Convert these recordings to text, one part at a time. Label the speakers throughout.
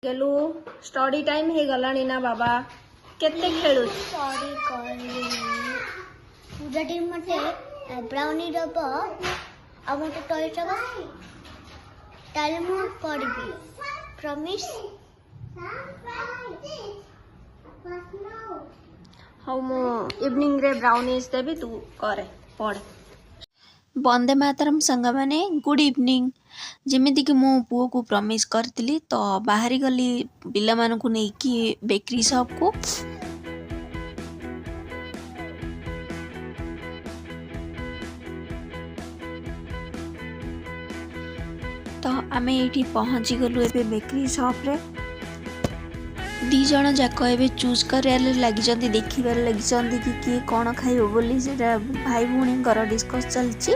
Speaker 1: गेलु study time हे गलानी ना बाबा केते खेलु
Speaker 2: स्टडी करली पूजा टीम मते ब्राउनी डब आ मते टॉय डब ताले मु पढ़बी प्रॉमिस
Speaker 1: हाउ मो इवनिंग रे ब्राउनीज देबी तू करे पढ़।
Speaker 3: वंदे मातरम संग माने गुड इवनिंग। जमीती कि मो पुओ को प्रॉमिस करती तो बाहरी गली पिला मान को नेकी बेकरी शॉप को। तो आमे ये पहुँची गलु ए बेकरी शॉप रे। दी जन जाक ए चूज कर लगी देखिबार लगी कि किए कौन खाइब बोली से भाई भौणी डिस्कस चलची।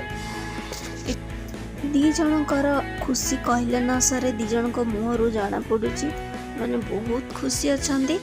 Speaker 3: दी जनकर खुशी कहले न सरे दी जन को मुहरु जाना पड़ुची माने बहुत खुशी अछंदी।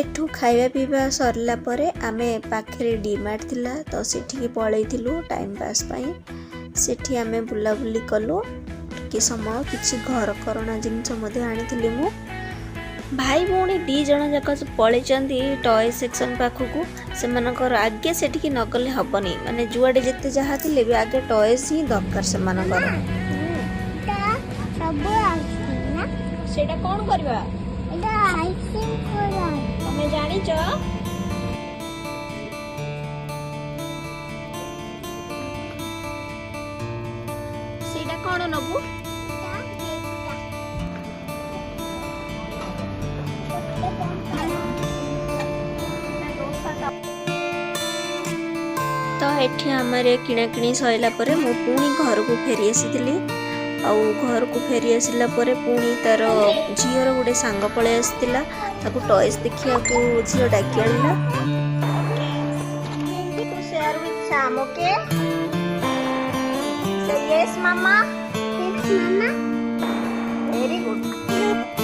Speaker 3: एठू खाଇବା पीवा सरला परे आमे पाखरे डीमार्ट थिला तो सेठी पळैथिलु टाइम पास पई। सेठी आमे बुला बुली कलो कि समय किछि घर करना जिनस मध्ये आनिथिलि मु। भाई भौणी दी जण जाक पळैचंदी टॉय सेक्शन पाखकु से मानकर आगे सेठी कि नगले हबनी माने जुआडे जते जहा थिले भी आगे टॉयस ही दरकार से मानकर
Speaker 2: सब आइसक्रीम ना
Speaker 1: सेटा कोन करबा
Speaker 2: एटा आइसक्रीम कोरा
Speaker 1: तमे जानि छ सेटा कोन नबु
Speaker 3: तो एठी हमारे किणा किणी सइला परे मु पुणी घर को फेरी आसीथिली। आउ घर को फेरी आसिला परे पुणी तार झीर गोटे सांग पळे आसतिला ताकू टॉयस देखिया को झीर डाकी आनिला।
Speaker 1: to share with Sam, okay? Say yes, mama.
Speaker 2: yes mama
Speaker 1: Very good.